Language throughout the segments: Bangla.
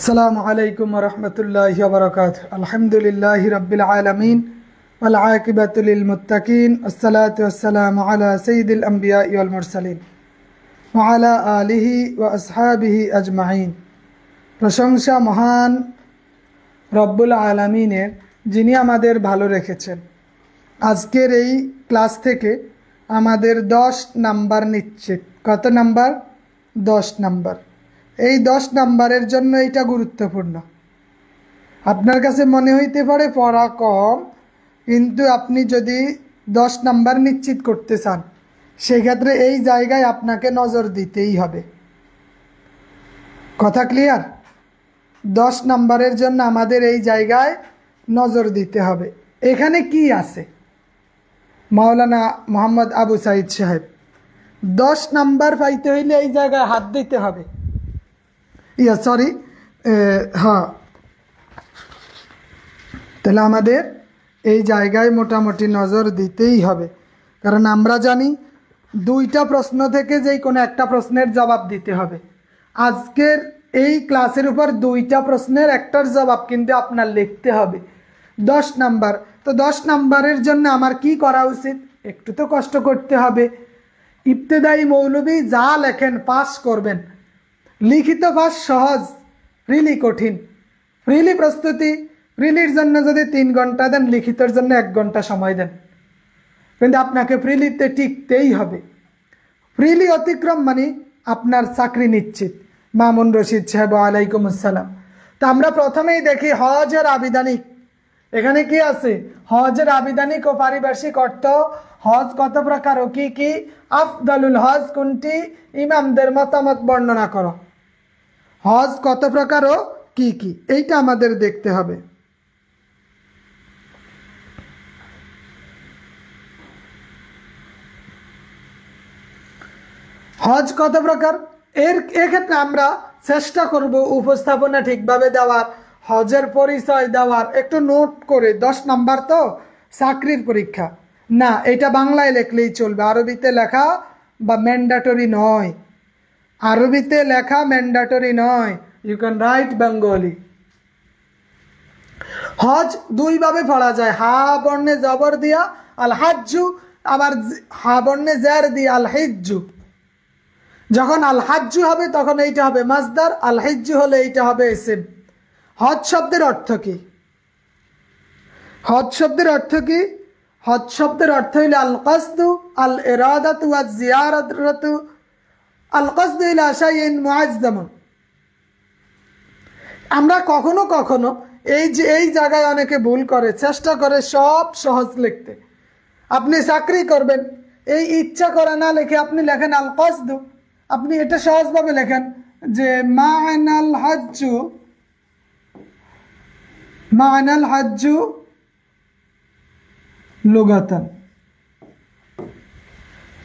আসসালামু আলাইকুম ওয়া রাহমাতুল্লাহি ওয়া বারাকাতুহু। আলহামদুলিল্লাহি রাব্বিল আলামিন ওয়াল আকিবাতু লিল মুত্তাকিন। আসসালাতু ওয়াসসালামু আলা সাইয়্যিদিল আমবিয়া ওয়াল মুরসালিন ওয়া আলা আলিহি ওয়া আসহাবিহি আজমাইন। প্রশংসা মহান রব্বুল আলামিনের, যিনি আমাদের ভালো রেখেছেন। আজকের এই ক্লাস থেকে আমাদের 10 নাম্বার নিশ্চিত। কত নাম্বার? 10 নাম্বার। এই 10 নাম্বারের জন্য এটা গুরুত্বপূর্ণ। আপনার কাছে মনে হইতে পারে পড়া কম, কিন্তু আপনি যদি 10 নাম্বার নিশ্চিত করতে চান, সেক্ষেত্রে এই জায়গায় আপনাকে নজর দিতেই হবে। কথা ক্লিয়ার? 10 নাম্বারের জন্য আমাদের এই জায়গায় নজর দিতে হবে। এখানে কি আছে? মাওলানা মোহাম্মদ আবু সাইদ সাহেব, 10 নাম্বার পাইতে হইলে এই জায়গায় হাত দিতে হবে। তাহলে আমাদের এই জায়গায় মোটামুটি নজর দিতেই হবে, কারণ আমরা জানি 2টা প্রশ্ন থেকে যেই কোনো একটা প্রশ্নের জবাব দিতে হবে। আজকের এই ক্লাসের উপর 2টা প্রশ্নের একটার জবাব কিন্তু আপনার লিখতে হবে। 10 নাম্বার। তো 10 নাম্বারের জন্য আমার কি করা উচিত? একটু তো কষ্ট করতে হবে। ইবতেদায়ী মৌলবী যা লেখেন পাস করবেন। লিখিত পাস সহজ, প্রিলি কঠিন। প্রিলি প্রস্তুতি, প্রিলির জন্য যদি 3 ঘন্টা দেন, লিখিতের জন্য 1 ঘন্টা সময় দেন, কিন্তু আপনাকে প্রিলিতে টিকতেই হবে। প্রিলি অতিক্রম মানে আপনার চাকরি নিশ্চিত। মামুন রশিদ সাহেব, আলাইকুম আসসালাম। তো আমরা প্রথমেই দেখি হজের আবিধানিক। এখানে কি আছে? হজের আবিধানিক ও পারিভাষিক অর্থ। হজ কত প্রকার ও কি কি? আফদালুল হজ কোনটি? ইমামদের মতামত বর্ণনা করো। হজ কত প্রকার ও কি কি, এইটা আমাদের দেখতে হবে। হজ কত প্রকার, এক্ষেত্রে আমরা চেষ্টা করব উপস্থাপনা ঠিকভাবে দেওয়ার, হজের পরিচয় দেওয়ার। একটু নোট করে, 10 নাম্বার তো চাকরির পরীক্ষা না, এটা বাংলায় লিখলেই চলবে, আরবিতে লেখা বা ম্যান্ডেটরি নয়। আরবিতে লেখা ম্যান্ডেটরি নয়, ইউ ক্যান রাইট বেঙ্গলি। হজ 2 ভাবে পড়া যায়, হা বর্ণে জবর দিয়া আল হাজ্জু, আবার হা বর্ণে জের দিয়া আল হিজ্জু। যখন আল হাজ্জু হবে তখন এইটা হবে মাসদার, আল হিজ্জু হলে এইটা হবে ইসম। হজ শব্দের অর্থ কি? হজ শব্দের অর্থ কি? হজ শব্দের অর্থ হইল আল কসদু আল ইরাদাতু ওয়াজ জিয়ারাতু আল কসদু ইলা শাইইন মুআজ্জাম। আমরা কখনো কখনো এই জায়গায় অনেকে ভুল করে, চেষ্টা করে সব সহজ লিখতে। আপনি চাকরি করবেন, এই ইচ্ছা করে না লিখে আপনি লেখেন আল কসদু। আপনি এটা সহজভাবে লেখেন যে মা'নাল হাজ্জু, মা'নাল হাজ্জু লুগাতান,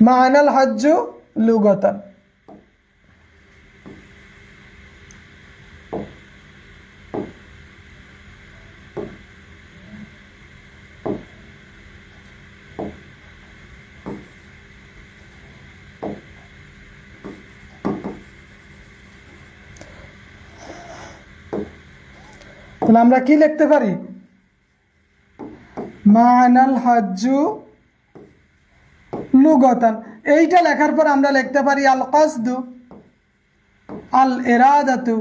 মা'নাল হাজ্জু লুগাতান। তাহলে আমরা কি লিখতে পারি? মা'নাল হাজ্জু লুগাতান। এইটা লেখার পর আমরা লিখতে পারি আল কসদু আল ইরাদাতু,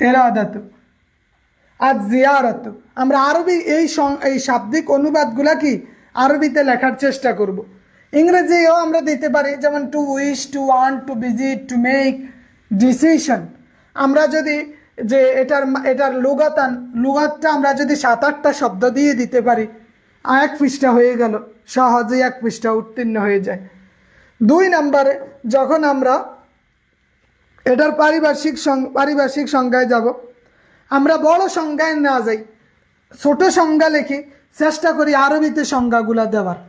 ইরাদাতু আজ জিয়ারাতু। আমরা আরবি এই শাব্দিক অনুবাদগুলা কি আরবিতে লেখার চেষ্টা করব। ইংরেজিও আমরা দিতে পারি, যেমন two wish, two want, to visit, to make decision. আমরা যদি যে এটার লুগাতটা আমরা যদি 7-8টা শব্দ দিয়ে দিতে পারি, 1 পৃষ্ঠা হয়ে গেল, সহজেই 1 পৃষ্ঠা উত্তীর্ণ হয়ে যায়। 2 নম্বরে যখন আমরা এটার পারিভাষিক সংজ্ঞায় যাব, আমরা বড় সংজ্ঞায় না যাই, ছোট সংজ্ঞা লিখি, চেষ্টা করি আরবিতে সংজ্ঞাগুলা দেওয়ার।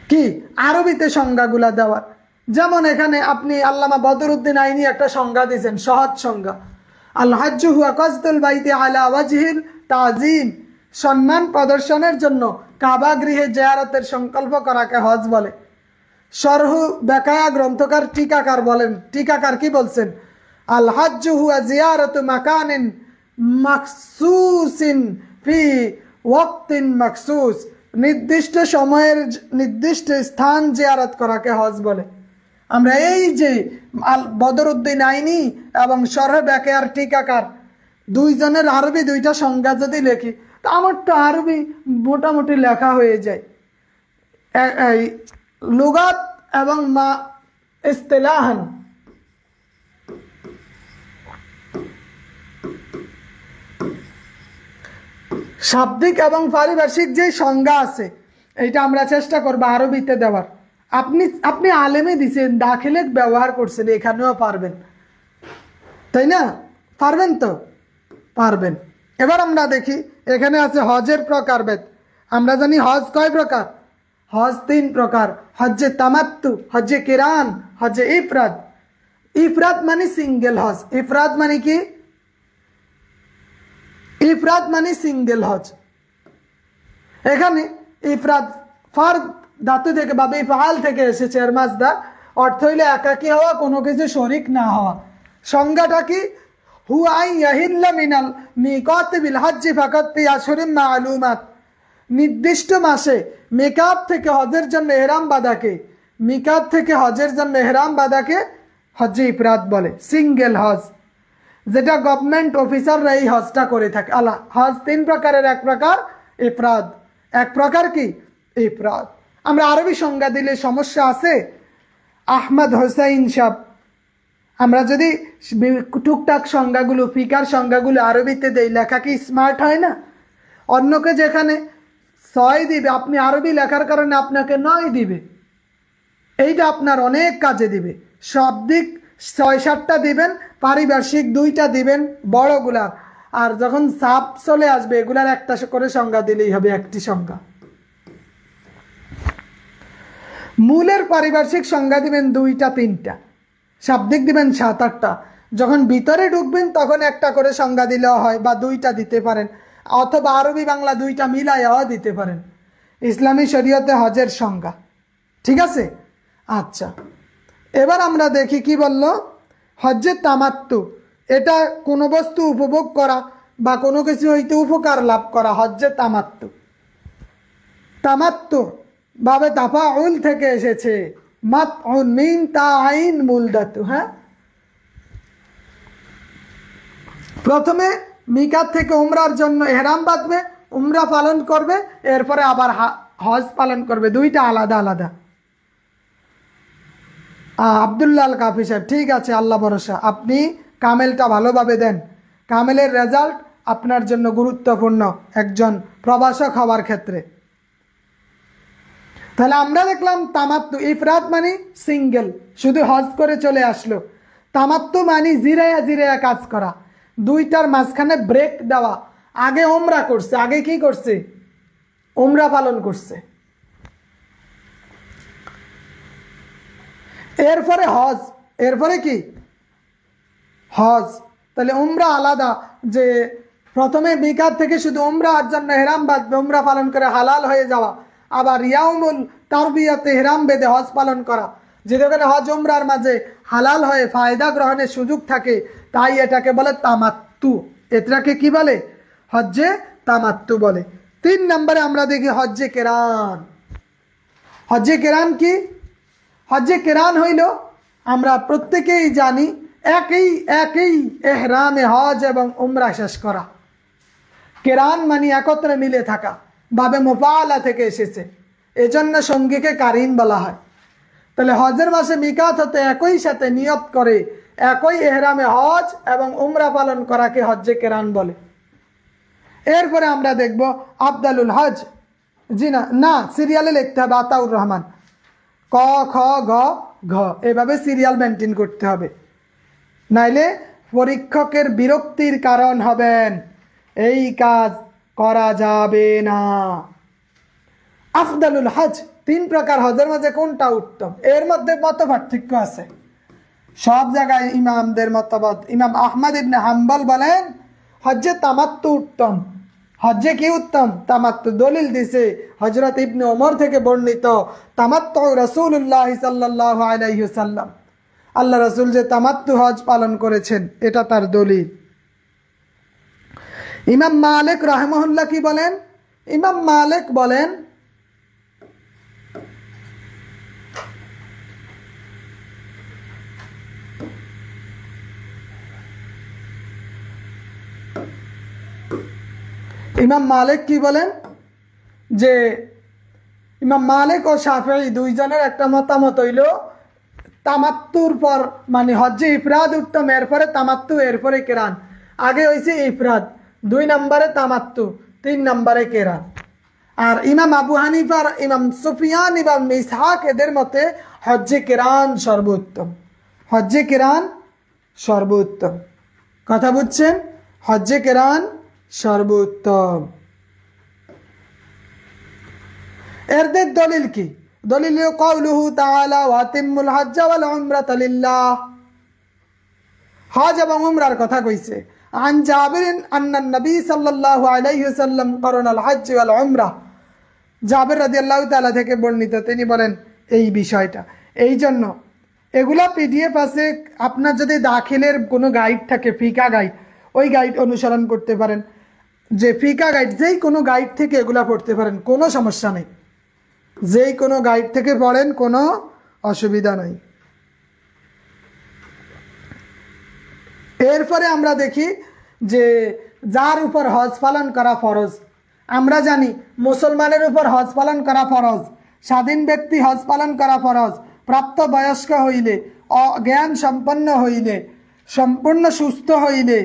কি আরবিতে সংজ্ঞাগুলা দেওয়ার? যেমন এখানে আপনি আল্লামা বদরুদ্দিন আইনি একটা সংজ্ঞা দিয়েছেন, সহজ সংজ্ঞা। আল হাজ্জু হুয়া কসদুল বাইতি আলা ওয়াজহিল তাজিম। সম্মান প্রদর্শনের জন্য কাবা গৃহে জিয়ারতের সংকল্প করাকে হজ বলে। শরহু বেকায়া গ্রন্থকার টিকাকার বলেন, টিকাকার কি বলছেন? আল হাজ্জু হুয়া জিয়ারাতু মাকানিন মাখসুসিন ফি ওয়াক্তিন মাখসুস, নির্দিষ্ট সময়ের নির্দিষ্ট স্থান জিয়ারত করাকে হজ বলে। আমরা এই যে বদরুদ্দিন আইনি এবং শরহ বেকায়ার টিকাকার দুইজনের আরবি দুইটা সংজ্ঞা যদি লিখি, তো আমার তো আরবি মোটামুটি লেখা হয়ে যায়। এই লুগাত এবং মা ইস্তিলাহান শাব্দিক এবং পারিভাষিক যে সংজ্ঞা আছে, এইটা আমরা চেষ্টা করবো আরবিতে দেওয়ার। আপনি আলেমে দিছেন, দাখিলে ব্যবহার করছেন, এখানেও পারবেন, তাই না? পারবেন তো? পারবেন। এবার আমরা দেখি, এখানে আছে হজের প্রকারভেদ। আমরা জানি হজ কয় প্রকার? হজ 3 প্রকার। হজ্জে তামাত্তু, হজ্জে কিরান, হজ্জে ইফরাদ। ইফরাদ মানে সিঙ্গেল হজ। ইফরাদ মানে কি? ইফরাদ মানে সিঙ্গেল হজ। এখানে ইফরাদ ফারদ ধাতু থেকে বা ইফআল থেকে এসেছে, এর মাজদার অর্থ হইলে একাকী হওয়া, কোনো কিছু শরীক না হওয়া। সংজ্ঞাটা কি? হুয়া আন ইয়াহিল্লা মিনাল মিকাত বিল হজ্জি ফাকাত ফি আশহুরিন মা'লুমাত, নির্দিষ্ট মাসে মিকাত থেকে হজের জন্য ইহরাম বাঁধাকে, মিকাত থেকে হজের জন্য ইহরাম বাঁধাকে হজ্জে ইফরাদ বলে, সিঙ্গেল হজ, যেটা গভর্নমেন্ট অফিসাররা এই হজটা করে থাকে। আল্লাহ হজ 3 প্রকারের, এক প্রকার ইফরাদ, এক প্রকার কি? ইফরাদ। আমরা আরবি সংজ্ঞা দিলে সমস্যা আছে? আহমদ হোসাইন সাহেব, আমরা যদি টুকটাক সংজ্ঞাগুলো, ফিকার সংজ্ঞাগুলো আরবিতে দেই, লেখা কি স্মার্ট হয় না? অন্যকে যেখানে 6 দিবে, আপনি আরবি লেখার কারণে আপনাকে 9 দিবে। এইটা আপনার অনেক কাজে দিবে। শাব্দিক 6-7টা দিবেন, পারিভাষিক 2টা দিবেন বড়গুলা, আর যখন সাপ চলে আসবে এগুলার একটা করে সংজ্ঞা দিলেই হবে, একটি সংজ্ঞা। মূলের পারিভাষিক সংজ্ঞা দিবেন 2টা-3টা, শাব্দিক দিবেন 7-8টা। যখন ভিতরে ঢুকবেন তখন একটা করে সংজ্ঞা দিলেও হয়, বা 2টা দিতে পারেন, অথবা আরবি বাংলা 2টা মিলাইয়াও দিতে পারেন। ইসলামী শরীয়তে হজের সংজ্ঞা, ঠিক আছে? আচ্ছা, এবার আমরা দেখি কি বলল। হজ্জে তামাত্তু, এটা কোনো বস্তু উপভোগ করা বা কোনো কিছু হইতে উপকার লাভ করা, হজ্জে তামাত্তু। তামাত্তু বাবে তাফাউল থেকে এসেছে, মাতউন মিন তাআইন মূল ধাতু। হ্যাঁ, প্রথমে মিকাত থেকে উমরার জন্য ইহরাম বাঁধবে, উমরা পালন করবে, এরপরে আবার হজ পালন করবে, 2টা আলাদা আলাদা। আব্দুল্লাহ আল কাফি সাহেব, ঠিক আছে, আল্লাহ ভরসা, আপনি কামেলটা ভালোভাবে দেন। কামেলের রেজাল্ট আপনার জন্য গুরুত্বপূর্ণ একজন প্রবাসক হওয়ার ক্ষেত্রে। তাহলে আমরা দেখলাম তামাত্তু, ইফরাদ মানে সিঙ্গেল, শুধু হজ করে চলে আসলো। তামাত্তু মানে জিরায়া জিরায়া কাজ করা, 2টার মাঝখানে ব্রেক দেওয়া। আগে উমরা করছে, আগে কি করছে? উমরা পালন করছে, এরপরে হজ, এরপরে কি? হজ। তাহলে উমরা আলাদা, যে প্রথমে মিকাত থেকে শুধু উমরার জন্য ইহরাম বাঁধবে, উমরা পালন করে হালাল হয়ে যাওয়া, আবার ইয়াউমুল তারবিয়াতে ইহরাম বেঁধে হজ পালন করা, যেখানে হজ উমরার মাঝে হালাল হয়ে ফায়দা গ্রহণের সুযোগ থাকে, তাই এটাকে বলে তামাত্তু। এটাকে কি বলে? হজ্জে তামাত্তু বলে। 3 নম্বরে আমরা দেখি হজ্জে কেরান। হজ্জে কেরান কি? হজ্জে কেরান হইল, আমরা প্রত্যেকেই জানি, একই এহরামে হজ এবং উমরা শেষ করা। কেরান মানে একত্রে মিলে থাকা, বাবে মুফাআলা থেকে এসেছে, এজন্য সঙ্গীকে কারিন বলা হয়। তাহলে হজের মাসে মিকাত হতে একই সাথে নিয়ত করে একই এহরামে হজ এবং উমরা পালন করাকে হজ্জে কেরান বলে। এরপরে আমরা দেখব আফদালুল হজ। জি না, সিরিয়ালে লিখতে হবে আতাউর রহমান, ক খ গ ঘ, এভাবে সিরিয়াল মেনটেন করতে হবে, নাইলে পরীক্ষকের বিরক্তির কারণ হবেন। এই কাজ করা যাবে না। আফদালুল হজ, 3 প্রকার হজের মাঝে কোনটা উত্তম? এর মধ্যে মত পার্থক্য আছে সব জায়গায়। ইমামদের মতবাদ, ইমাম আহমদ ইবনে হাম্বল বলেন হজ্জে তামাত্তু উত্তম, হজ্জে কি উত্তম? তামাত্তু। দলিল দিছে হযরত ইবনে ওমর থেকে বর্ণিত, তামাত্তু রাসূলুল্লাহ সাল্লাল্লাহু আলাইহি ওয়াসাল্লাম, আল্লাহ রাসূল যে তামাত্তু হজ পালন করেছেন এটা তার দলিল। ইমাম মালিক রাহিমাহুল্লাহ কি বলেন? ইমাম মালিক বলেন ইমাম মালিক কি বলেন যে ইমাম মালিক ও শাফিঈ দুইজনের একটা মতামত হইল তামাত্তুর পর মানে হজ্জে ইফরাদ উত্তম, এরপরে তামাত্তু, এরপরে কেরান। আগে হইছে ইফরাদ, 2 নম্বরে তামাত্তু, 3 নম্বরে কেরান। আর ইমাম আবু হানিফার, ইমাম সুফিয়ান, ইমাম ইসহাক এদের মতে হজ্জে কেরান সর্বোত্তম। হজ্জে কেরান সর্বোত্তম। কথা বুঝছেন? হজ্জে কেরান সর্বোত্তম। এরদের দলিল কি? দলিল কাউলুহু তাআলা ওয়াতিমুল হজ্জ ওয়াল উমরাতা লিল্লাহ। হজ এবং উমরার কথা কইছে। আন জাবির আন্না নবী সাল্লাল্লাহু আলাইহি ওয়াসাল্লাম করনাল হজ্জ ওয়াল উমরা। জাবির রাদিয়াল্লাহু তাআলা থেকে বর্ণিত, তিনি বলেন এই বিষয়টা। এই জন্য এগুলা পিডিএফ আছে, আপনার যদি দাখিলের কোনো গাইড থাকে, ফিকা গাইড, ওই গাইড অনুসরণ করতে পারেন। যে ফিকা গাইড, যেই কোনো গাইড থেকে এগুলা পড়তে পারেন, কোনো সমস্যা নেই। যেই কোনো গাইড থেকে পড়েন, কোনো অসুবিধা নাই। এরপরে আমরা দেখি যে যার উপর হজ পালন করা ফরজ। আমরা জানি মুসলমানের উপর হজ পালন করা ফরজ, স্বাধীন ব্যক্তি হজ পালন করা ফরজ, প্রাপ্তবয়স্ক হইলে, জ্ঞান সম্পন্ন হইলে, সম্পূর্ণ সুস্থ হইলে,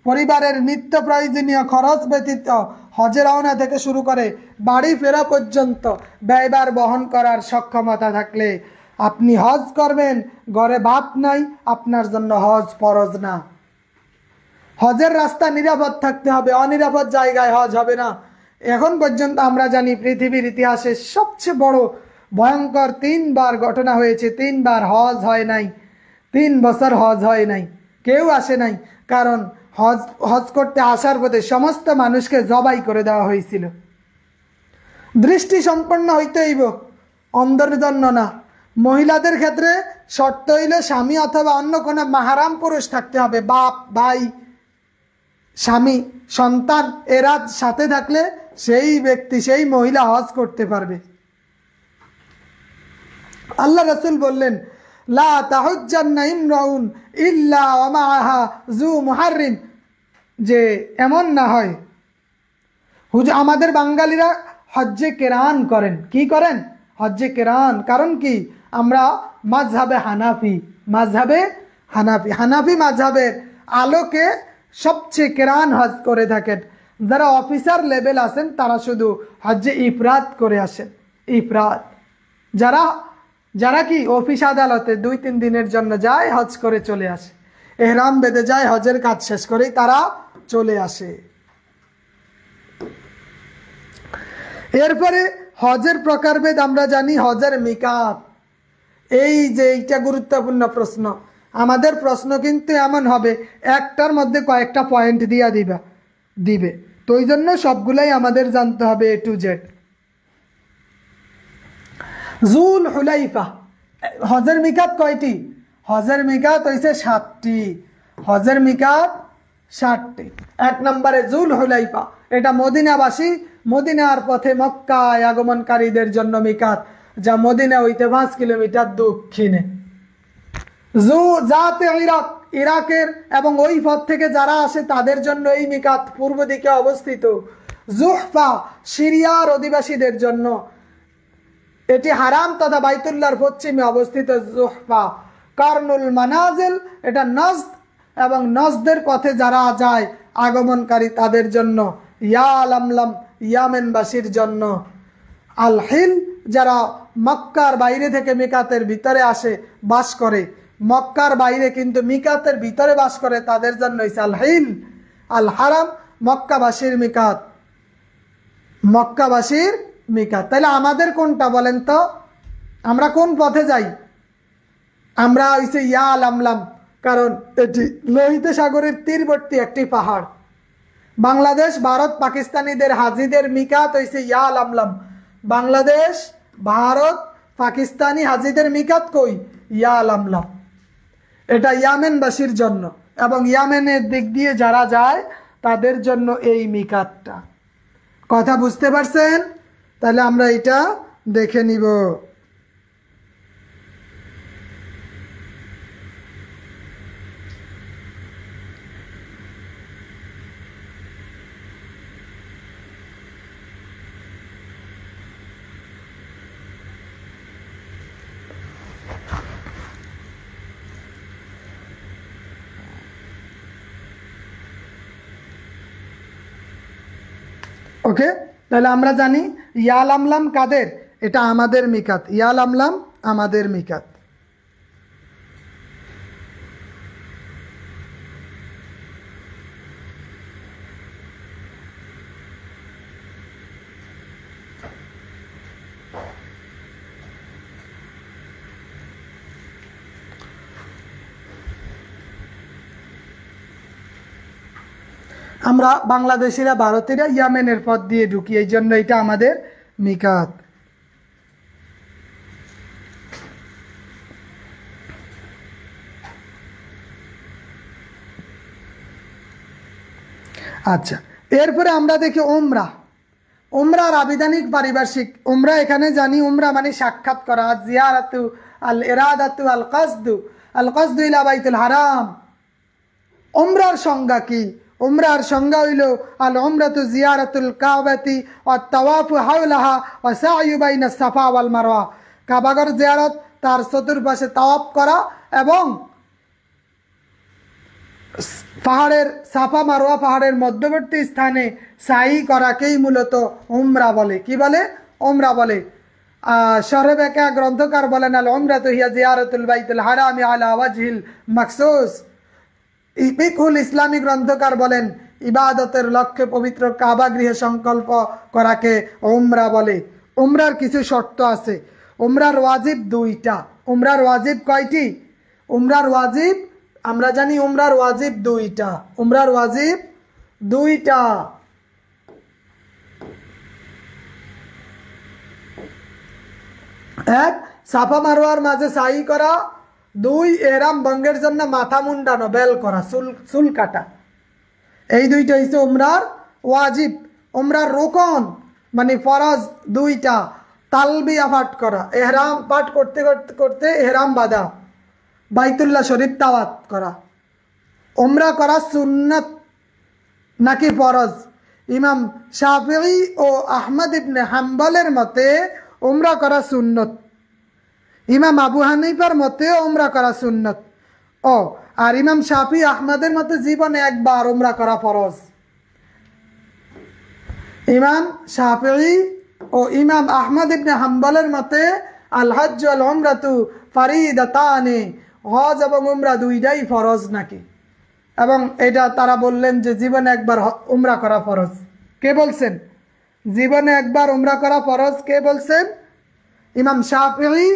পরিবারের নিত্য প্রয়োজনীয় খরচ ব্যতীত হজে রওনা থেকে শুরু করে বাড়ি ফেরা পর্যন্ত ব্যয়ভার বহন করার সক্ষমতা থাকলে আপনি হজ করবেন। ঘরে ভাত নাই, আপনার জন্য হজ ফরজ না। হজের রাস্তা নিরাপদ থাকতে হবে, অনিরাপদ জায়গায় হজ হবে না। এখন পর্যন্ত আমরা জানি পৃথিবীর ইতিহাসে সবচেয়ে বড় ভয়ঙ্কর 3 বার ঘটনা হয়েছে। 3 বার হজ হয় নাই, 3 বছর হজ হয় নাই, কেউ আসে নাই। কারণ হজ করতে আসার পথে সমস্ত মানুষকে জবাই করে দেওয়া হয়েছিল। দৃষ্টি সম্পন্ন হইতে হইব, অন্ধের জন্য না। মহিলাদের ক্ষেত্রে শর্ত হইল স্বামী অথবা অন্য কোনো মাহারাম পুরুষ থাকতে হবে। বাপ, ভাই, স্বামী, সন্তান এরা সাথে থাকলে সেই ব্যক্তি, সেই মহিলা হজ করতে পারবে। আল্লাহ রাসূল বললেন, লা তাহুজ্জান্না ইমরাউন ইল্লা ওয়া মাআহা যু মুহাররিম, যে এমন না হয়। আমাদের বাঙালিরা হজ্জে কেরান করেন। কি করেন? হজ্জে কেরান। কারণ কি? আমরা মাযহাবে হানাফি, হানাফি মাযহাবের আলোকে সবচেয়ে কেরান হজ করে থাকেন। যারা অফিসার লেভেল আছেন তারা শুধু হজ্জে ইফরাদ করে আসেন। ইফরাদ যারা কি অফিস আদালতে 2-3 দিনের জন্য যায়, হজ করে চলে আসে, এহরাম বেঁধে যায়, হজের কাজ শেষ করেই তারা চলে আসে। এরপরে হজের প্রকারভেদ আমরা জানি। হজের মিকাত, এই যে এইটা গুরুত্বপূর্ণ প্রশ্ন। আমাদের প্রশ্ন কিন্তু এমন হবে একটার মধ্যে কয়েকটা পয়েন্ট দিবে, তো এই জন্য সবগুলাই আমাদের জানতে হবে A to Z। Joule Hulaifa, হজের মিকাত কয়টি? হজের মিকাত হইছে 7টি। হজের মিকাত 7টি। 1 নম্বরে জুল হুলাইফা, এটা মদিনাবাসী, মদিনার পথে মক্কায় আগমনকারীদের জন্য মিকাত, যা মদিনা হইতে 5 কিলোমিটার দক্ষিণে। জাতে ইরাকের এবং ওই পথ থেকে যারা আসে তাদের জন্য এই মিকাত পূর্ব দিকে অবস্থিত। জুহফা, সিরিয়ার অধিবাসীদের জন্য, এটি হারাম তথা বাইতুল্লাহর পশ্চিমে অবস্থিত। জুহফা কারনুল মানাজিল, এটা নজদ এবং নজদের পথে যারা যায় আগমনকারী তাদের জন্য। ইয়া লামলাম, ইয়ামেনবাসীর জন্য। আল হিল, যারা মক্কার বাইরে থেকে মিকাতের ভিতরে আসে বাস করে, মক্কার বাইরে কিন্তু মিকাতের ভিতরে বাস করে, তাদের জন্য আল হিল। আল হারাম, মক্কাবাসীর মিকাত, মক্কাবাসীর মিকাত। তাহলে আমাদের কোনটা বলেন তো? আমরা কোন পথে যাই? আমরা হইছে ইয়া লামলাম, কারণ এটি লোহিত সাগরের তীরবর্তী একটি পাহাড়। বাংলাদেশ ভারত পাকিস্তানিদের হাজিদের মিকাত হইছে ইয়া লামলাম। বাংলাদেশ ভারত পাকিস্তানি হাজিদের মিকাত কই? ইয়া লামলাম। এটা ইয়ামেনবাসীর জন্য এবং ইয়ামেনের দিক দিয়ে যারা যায় তাদের জন্য এই মিকাতটা। কথা বুঝতে পারছেন? তাহলে আমরা এটা দেখে নিব। ওকে, তাহলে আমরা জানি ইয়া লামলাম কাদের? এটা আমাদের মিকাত। ইয়া লামলাম আমাদের মিকাত। আমরা বাংলাদেশিরা ভারতীয়রা ইয়ামেনের পথ দিয়ে ঢুকি, এই জন্য এটা আমাদের মিকাত। আচ্ছা, এরপরে আমরা দেখি উমরা। উমরার আবিধানিক পারিভাষিক। উমরা এখানে জানি উমরা মানে সাক্ষাৎ করা, জিয়ারাতু আল ইরাদাতু আল কাসদু, আল কাসদু ইলা বাইতুল হারাম। উমরার সংজ্ঞা কি? উমরার সংজ্ঞা হইল আল উমরাতু জিয়ারাতুল কাবাতি ওয়া তাওয়াফু হাওলাহা ওয়া সা'য়ু বাইনাস সাফা ওয়াল মারওয়া। কাবাগর জিয়ারত, তার চতুর্পাশে তাওয়াফ করা এবং পাহাড়ের সাফা মারওয়া পাহাড়ের মধ্যবর্তী স্থানে সাই করাকেই মূলত উমরা বলে। কি বলে? উমরা বলে। শরহে বেকা গ্রন্থকার বলেন আল উমরাতু হিয়া জিয়ারাতুল বাইতুল হারামি আলা ওয়াজহিল মাখসুস। ফিকহুল ইসলামী গ্রন্থকার বলেন ইবাদতের লক্ষ্যে পবিত্র কাবা গৃহে সংকল্প করাকে উমরা বলে। উমরার কিছু শর্ত আছে। উমরার ওয়াজিব দুইটা। উমরার ওয়াজিব কয়টি? উমরার ওয়াজিব আমরা জানি উমরার ওয়াজিব দুইটা। উমরার ওয়াজিব দুইটা। এক, সাফা মারওয়ার মাঝে সাই করা। দুই, এহরাম ভঙ্গের জন্য মাথা মুন্ডানো, বেল করা, চুল কাটা। এই দুইটা হচ্ছে উমরার ওয়াজিব। উমরার রুকন মানে ফরজ দুইটা। তালবিয়া পাঠ করা, এহরাম পাঠ করতে করতে করতে এহরাম বাঁধা, বাইতুল্লাহ শরীফ তাওয়াত করা। উমরা করা সুন্নত নাকি ফরজ? ইমাম শাফিঈ ও আহমদ ইবনে হাম্বলের মতে উমরা করা সুন্নত। ইমাম আবু হানিফার মতে উমরা করা সুন্নত। আর ইমাম শাফি আহমদের মতে জীবনে একবার উমরা করা ফরজ। ইমাম শাফিঈ ও ইমাম আহমদ ইবনে হাম্বলের মতে আল হজ্জ ওয়াল উমরাতু ফারিদাতানি, হজ এবং উমরা দুইটাই ফরজ নাকি। এবং এটা তারা বললেন যে জীবনে একবার উমরা করা ফরজ। কে বলছেন জীবনে একবার উমরা করা ফরজ? কে বলছেন? ইমাম শাফিঈ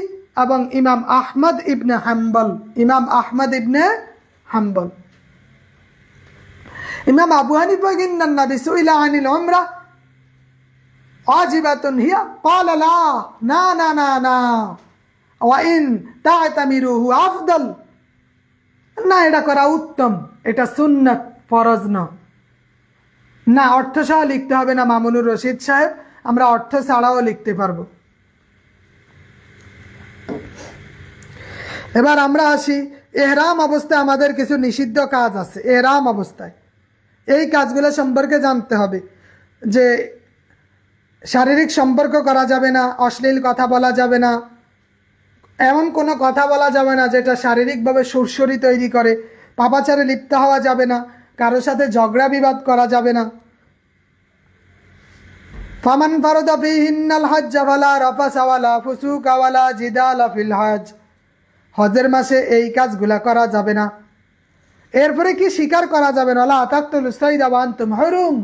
এবং ইমাম আহমদ ইবনে হাম্বল। ইমাম আহমদ ইবনে হাম্বল। ইমাম আবু হানিফা গিন্নান নবী সুইলা আনিল উমরা ওয়াজিবাতুন হিয়া ক্বালা লা, না না না না, ওয়া ইন তা'তামিরুহু আফদল, না এটা করা উত্তম, এটা সুন্নাত, ফরজ না। না, অর্থ সহ লিখতে হবে না মামুনুর রশিদ সাহেব, আমরা অর্থ ছাড়াও লিখতে পারবো। এবার আমরা আসি, এহরাম অবস্থায় আমাদের কিছু নিষিদ্ধ কাজ আছে। এহরাম অবস্থায় এই কাজগুলো সম্পর্কে জানতে হবে যে শারীরিক সম্পর্ক করা যাবে না, অশ্লীল কথা বলা যাবে না, এমন কোনো কথা বলা যাবে না যেটা শারীরিকভাবে সুরসুরি তৈরি করে, পাপাচারে লিপ্ত হওয়া যাবে না, কারো সাথে ঝগড়া বিবাদ করা যাবে না। ফামান ফারাদা ফীহিন্নাল হজ্জ ফালা রাফাসা ওয়ালা ফুসুকা ওয়ালা জিদালা ফিল হজ। হজের মাসে এই কাজগুলা করা যাবে না। এরপরে কি স্বীকার করা যাবে না? লা তাকতুলুস সাইদা ওয়া আনতুম হুরুম।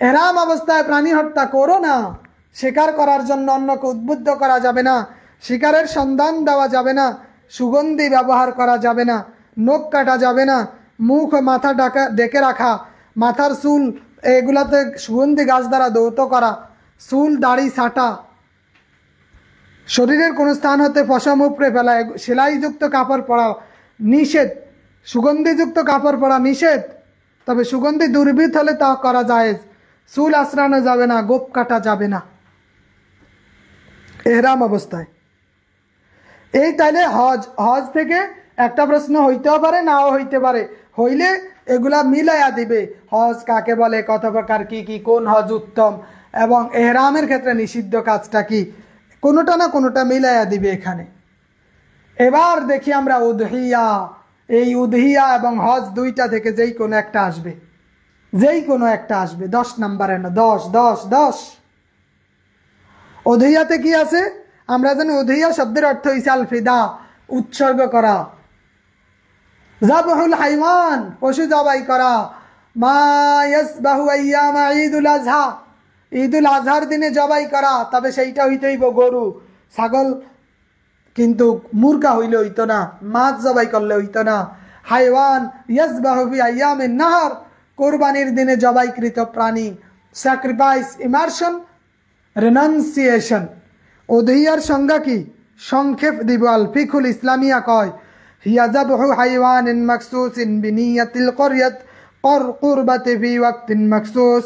এহরাম অবস্থায় প্রাণী হত্যা করো না। শিকার করার জন্য অন্যকে উদ্বুদ্ধ করা যাবে না, শিকারের সন্ধান দেওয়া যাবে না, সুগন্ধি ব্যবহার করা যাবে না, নখ কাটা যাবে না, মুখ ও মাথা ঢেকে রাখা মাথার চুল এগুলাতে সুগন্ধি গাছ দ্বারা ধৌত করা, চুল দাড়ি ছাটা, শরীরের কোনো স্থান হতে পশম উপড়ে ফেলা, সেলাইযুক্ত কাপড় পরা নিষেধ, সুগন্ধিযুক্ত কাপড় পরা নিষেধ। তবে সুগন্ধি দুর্বৃত্ত হলে তা করা যায়। চুল আঁচড়ানো যাবে না, গোপ কাটা যাবে না এহরাম অবস্থায়। এই তাইলে হজ থেকে একটা প্রশ্ন হইতেও পারে, নাও হইতে পারে। হইলে এগুলা মিলাইয়া দিবে, হজ কাকে বলে, কত প্রকার, কি কি, কোন হজ উত্তম এবং এহরামের ক্ষেত্রে নিষিদ্ধ কাজটা কি, কোনোটা না কোনোটা মিলাইয়া দিবে এখানে। এবার দেখি আমরা উদহিয়া। এই উদহিয়া এবং হজ দুইটা থেকে যেই কোনো একটা আসবে, যেই কোনো একটা আসবে। 10 নম্বরে না, 10 10 10। উদহিয়াতে কি আছে আমরা জানি? উদহিয়া শব্দের অর্থ হইছে আল ফিদা, উৎসর্গ করা। যাবহুল হাইওয়ান, পশু জবাই করা। মা ইয়াসবাহু আইয়ামা ঈদুল আযহা, ঈদুল আজহার দিনে জবাই করা। তবে সেইটা হইতে হইব গরু ছাগল, কিন্তু মুরগা হইলে হইতো না, মাছ জবাই করলে হইতো না। হাইওয়ান ইয়াসবাহু ফি আইয়ামিন নাহার, কোরবানির দিনে জবাইকৃত প্রাণী। Sacrifice, immersion, রেনাউন্সিয়েশন। উদহিয়ার সংজ্ঞা কি? সংক্ষেপ দিব। আল ফিকুল ইসলামিয়া কয় হিয়া যাবহু হাইওয়ানিন মাকসুসিন বিনিয়াতিল কুরবাতি ফি ওয়াক্তিন মাকসুস।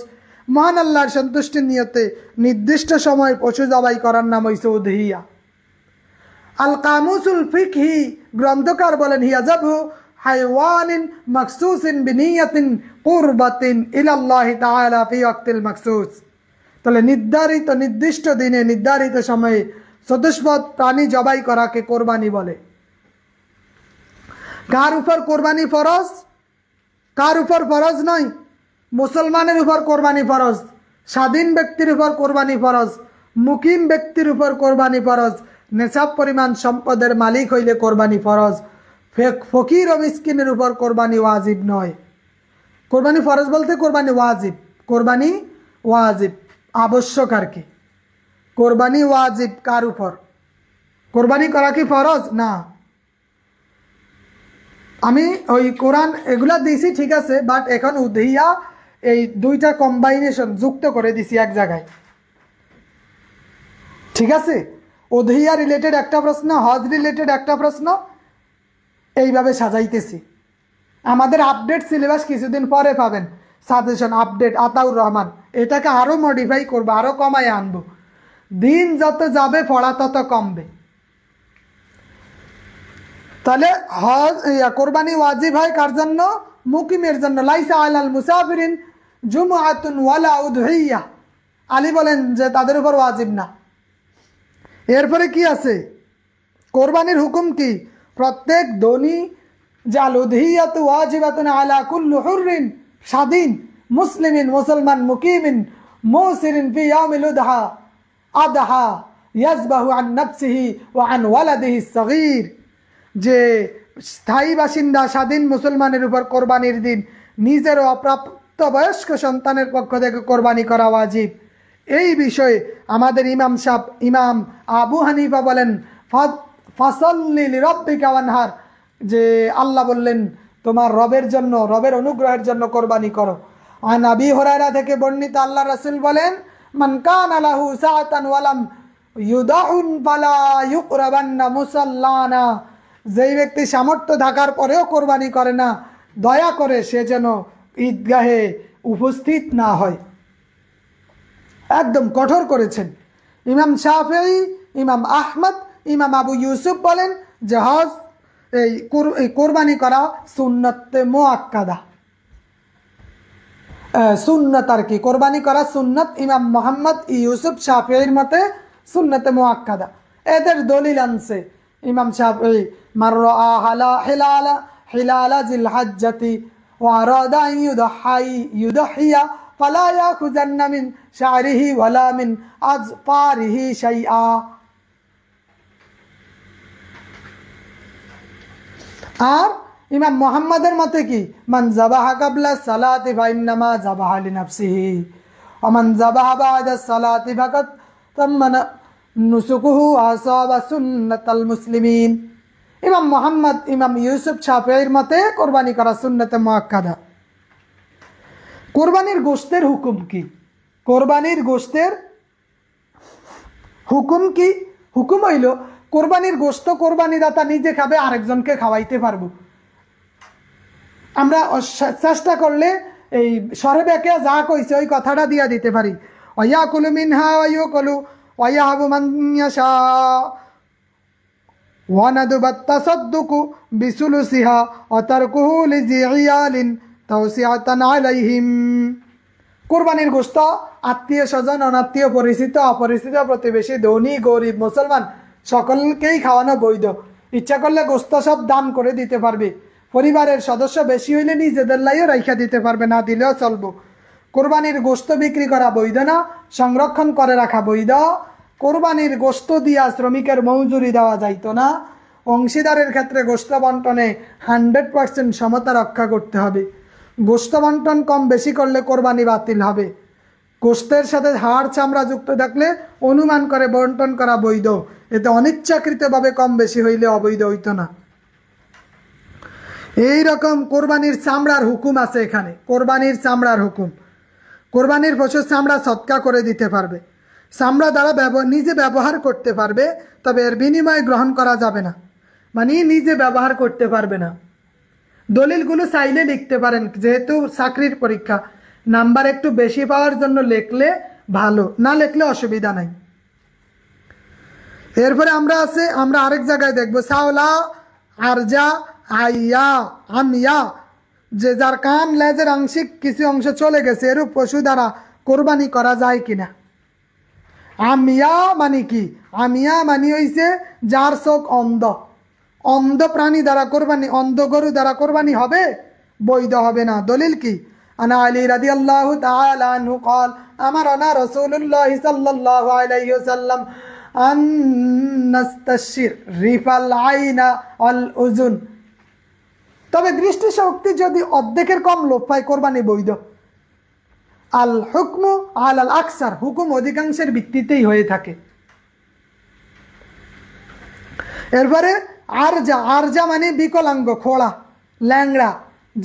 মহান আল্লাহর সন্তুষ্টির নিয়তে নির্দিষ্ট সময় পশু জবাই করার নাম হইছে উদহিয়া। আল কামুসুল ফিকহি গ্রন্থকার বলেন হিয়া যাবহু হাইওয়ানিন মাকসুসিন বিনিয়াতিন কুরবাতিন ইলাল্লাহি তাআলা ফি ওয়াক্তিল মাকসুস। তাহলে নির্ধারিত নির্দিষ্ট দিনে নির্ধারিত সময়ে চতুষ্পদ প্রাণী জবাই করাকে কোরবানি বলে। কার উপর কোরবানি ফরজ? কার উপর ফরজ নয়? মুসলমানের উপর কোরবানি ফরজ, স্বাধীন ব্যক্তির উপর কোরবানি ফরজ, মুকিম ব্যক্তির উপর কোরবানি ফরজ, নেশাব পরিমাণ সম্পদের মালিক হইলে কোরবানি ফরজ। ফকির ও মিসকিনের উপর কোরবানি ওয়াজিব নয়। কোরবানি ফরজ বলতে কোরবানি ওয়াজিব, কোরবানি ওয়াজিব, আবশ্যক আর কি। কোরবানি ওয়াজিব কার উপর? কোরবানি করা কি ফরজ? না। আমি ওই কোরআন এগুলা দিছি ঠিক আছে, বাট এখন উদহিয়া এই দুইটা কম্বাইনেশন যুক্ত করে দিছি এক জায়গায়, ঠিক আছে? উদহিয়া রিলেটেড একটা প্রশ্ন, হজ রিলেটেড একটা প্রশ্ন, এইভাবে সাজাইতেছি। আমাদের আপডেট সিলেবাস কিছুদিন পরে পাবেন, সাজেশন আপডেট আতাউর রহমান। এটাকে আরও মডিফাই করবো, আরও কমায় আনবো। দিন যত যাবে পড়া তত কমবে। তাহলে হজ কোরবানি ওয়াজিব হয় কার জন্য? মুকিমের জন্য। লাইসা আলাল মুসাফিরিন জুমআতুন ওয়ালা উদহিয়া। আলী বলেন যে তাদের উপর ওয়াজিব না। এরপরে কি আছে? কোরবানির হুকুম কি? প্রত্যেক ধনী জাল উদহিয়াতু ওয়াজিবাতুন আলা কুল্লি হুররিন, স্বাধীন মুসলিমিন, মুসলমান, মুকিমিন, মুসিরিন ফি ইয়াউমিল আদহা ইয়াজবাহু আন নাফসিহি ওয়া আন ওয়ালাদিহি সগীর। যে স্থায়ী বাসিন্দা স্বাধীন মুসলমানের উপর কোরবানির দিন নিজের অপ্রাপ্তবয়স্ক সন্তানের পক্ষ থেকে কোরবানি করা ওয়াজিব। এই বিষয়ে আমাদের ইমাম আবু হানিফা বলেন ফাসাল্লি লিরাব্বিকা ওয়ানহার, যে আল্লাহ বললেন তোমার রবের জন্য, রবের অনুগ্রহের জন্য কোরবানি করো। আন আবি হুরায়রা থেকে বর্ণিত আল্লাহ রাসূল বলেন মান কানা লাহু সাআতান ওয়ালাম ইউদাউন ফালা ইউকরাবান্না মুসাল্লানা। যেই ব্যক্তি সামর্থ্য থাকার পরেও কোরবানি করে না, দয়া করে সে যেন ঈদগাহে উপস্থিত না হয়। একদম কঠোর করেছেন ইমাম শাফিঈ, ইমাম আহমদ, ইমাম আবু ইউসুফ বলেন যে হজ এই কোরবানি করা সুন্নতে মুআক্কাদা, সুন্নত আর কি, কোরবানি করা সুন্নত। ইমাম মোহাম্মদ ইউসুফ শাফিঈর মতে সুন্নতে মুআক্কাদা। এদের দলিল আনছে ইমাম শাফিঈ মান রাআ হিলালা জিল হজ্জাতি ওয়া আরাদা আন ইউদহিয়া ফালা ইয়াখুযান্না মিন শা'রিহি ওয়ালা মিন আযফারিহি শাইআ। আর ইমাম মুহাম্মাদের মতে কি? মান যাবাহা কাবলা সালাতি ফা ইন্নামা যাবাহা লিনাফসিহি ওয়া মান যাবাহা বা'দা সালাতি ফাকাদ তাম্মানা নুসুকুহু আসাবা সুন্নাতাল মুসলিমিন। ইমাম মুহাম্মদ, ইমাম ইউসুফ শাফিঈর মতে কোরবানি করা সুন্নতে মুআক্কাদা। কোরবানির গোশতের হুকুম কি? কোরবানির গোশতের হুকুম কি? হুকুম হইল কোরবানির গোশত কোরবানি দাতা নিজে খাবে, আরেকজনকে খাওয়াইতে পারবো। আমরা চেষ্টা করলে এই সরে বেঁকে যা কইছে ওই কথাটা দিয়া দিতে পারি। ওয়ায়াকুলু মিনহা ওয়ায়ুকুলু ওয়ায়াহাবু মান ইয়াশা ওয়া নাদুবাত তাসাদ্দুকু বিসুলুসিহা ওয়া তারকুহু লিযিয়ালিন তাওসিআতান আলাইহিম। কোরবানির গোশত আত্মীয় স্বজন, অনাত্মীয়, পরিচিত অপরিচিত, প্রতিবেশী, ধনী গরিব, মুসলমান সকলকেই খাওয়ানো বৈধ। ইচ্ছা করলে গোশত সব দান করে দিতে পারবে। পরিবারের সদস্য বেশি হইলে নিজেদের লাইও রাইখা দিতে পারবে, না দিলেও চলবো। কোরবানির গোশত বিক্রি করা বৈধ না, সংরক্ষণ করে রাখা বৈধ। কোরবানির গোশত দিয়া শ্রমিকের মজুরি দেওয়া যাইতো না। অংশীদারের ক্ষেত্রে গোশত বন্টনে 100% সমতা রক্ষা করতে হবে। গোশত বন্টন কম বেশি করলে কোরবানি বাতিল হবে। গোশতের সাথে হাড় চামড়া যুক্ত থাকলে অনুমান করে বন্টন করা বৈধ। এতে অনিচ্ছাকৃতভাবে কম বেশি হইলে অবৈধ হইতো না। এই রকম কোরবানির চামড়ার হুকুম আছে এখানে। কোরবানির চামড়ার হুকুম, কোরবানির পশুর চামড়া সৎকা করে দিতে পারবে, চামড়া দ্বারা নিজে ব্যবহার করতে পারবে, তবে এর বিনিময়ে গ্রহণ করা যাবে না, মানে নিজে ব্যবহার করতে পারবে না। দলিলগুলো চাইলে লিখতে পারেন, যেহেতু চাকরির পরীক্ষা, নাম্বার একটু বেশি পাওয়ার জন্য লিখলে ভালো, না লিখলে অসুবিধা নাই। এরপরে আমরা আরেক জায়গায় দেখবো সাওলা, আরজা, আইয়া, আমিয়া, যে যার কান লেজের আংশিক কিছু অংশ চলে গেছে, এরূপ পশু দ্বারা কোরবানি করা যায় কিনা। আমিয়া মানে কি? আমিয়া মানে হইছে যার চোখ অন্ধ। অন্ধ প্রাণী দ্বারা কোরবানি, অন্ধ গরু দ্বারা কোরবানি হবে? বৈধ হবে না। দলিল কি? আনা আলী রাদিয়াল্লাহু তাআলা আনহু قال আমারানা রাসূলুল্লাহ সাল্লাল্লাহু আলাইহি ওয়াসাল্লাম আন নাস্তাশির রিফাল আইনা আল উযুন। তবে দৃষ্টিশক্তি যদি অর্ধেকের কম লোপ পায় কোরবানি বৈধ। আল হুকমু আলাল আকসার, হুকুম অধিকাংশের ভিত্তিতেই হয়ে থাকে। এরপরে আরজা, আরজা মানে বিকলাঙ্গ, খোড়া, ল্যাংড়া।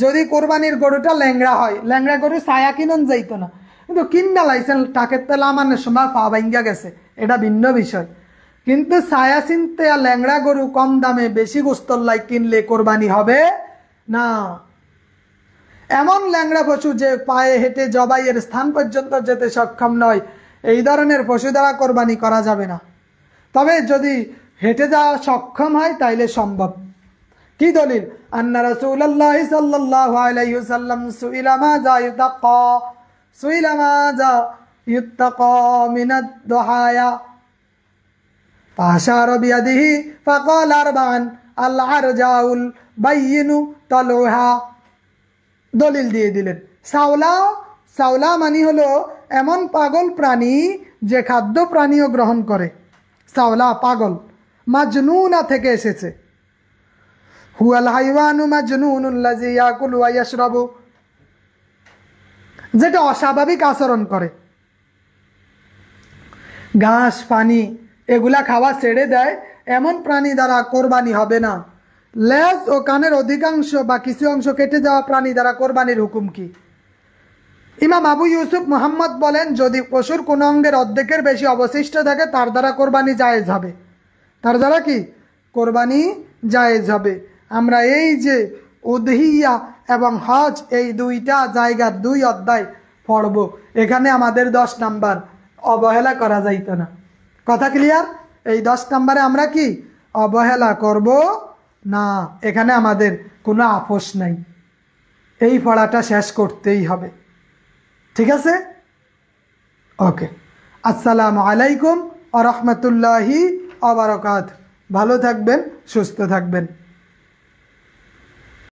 যদি কোরবানির গরুটা ল্যাংড়া হয়, ল্যাংড়া গরু ছায়া কিনন যাইতো না, কিন্তু কিনা লাইছেন টাকের তেল আমানের সময় পা ভাঙ্গা গেছে, এটা ভিন্ন বিষয়। কিন্তু ছায়া চিনতে ল্যাংড়া গরু কম দামে বেশি গোস্তল্লাই কিনলে কোরবানি হবে না। এমন ল্যাংড়া পশু যে পায়ে হেঁটে জবাইয়ের স্থান পর্যন্ত যেতে সক্ষম নয়, এই ধরনের পশু দ্বারা কোরবানি করা যাবে না। তবে যদি হেঁটে যাওয়া সক্ষম হয় তাইলে সম্ভব। কি দলিল? আন্না রাসূলুল্লাহ সাল্লাল্লাহু আলাইহি ওয়াসাল্লাম সুইলা মাযা ইউত্তাকা মিনাদ দুহায়া ফাশারা বিয়াদিহি ফাকাল আরবান আল আরজাউল বাইয়িনু তালুহা। দলিল দিয়ে দিলেন। সাওলা, সাওলা মানে হলো এমন পাগল প্রাণী যে খাদ্য প্রাণীও গ্রহণ করে। সাওলা পাগল, মাজনুনা থেকে এসেছে। হুয়াল হাইওয়ানু মাজনুনুল্লাযী ইয়াকুলু ওয়া ইয়াশরাবু, যেটা অস্বাভাবিক আচরণ করে, ঘাস পানি এগুলা খাওয়া ছেড়ে দেয়, এমন প্রাণী দ্বারা কোরবানি হবে না। লেজ ও কানের অধিকাংশ বা কিছু অংশ কেটে যাওয়া প্রাণী দ্বারা কোরবানির হুকুম কি? ইমাম আবু ইউসুফ মুহাম্মদ বলেন, যদি পশুর কোনো অঙ্গের অর্ধেকের বেশি অবশিষ্ট থাকে তার দ্বারা কোরবানি জায়েজ হবে। তার দ্বারা কি কোরবানি জায়েজ হবে। আমরা এই যে উদহিয়া এবং হজ, এই দুইটা জায়গার 2 অধ্যায় পড়ব, এখানে আমাদের 10 নাম্বার, অবহেলা করা যাইতো না। কথা ক্লিয়ার? এই 10 নাম্বারে আমরা কি অবহেলা করব না, এখানে আমাদের কোনো আপোষ নাই। এই পড়াটা শেষ করতেই হবে। ঠিক আছে? ওকে, আসসালামু আলাইকুম ওয়া রাহমাতুল্লাহি ওয়া বারাকাতুহু। ভালো থাকবেন, সুস্থ থাকবেন।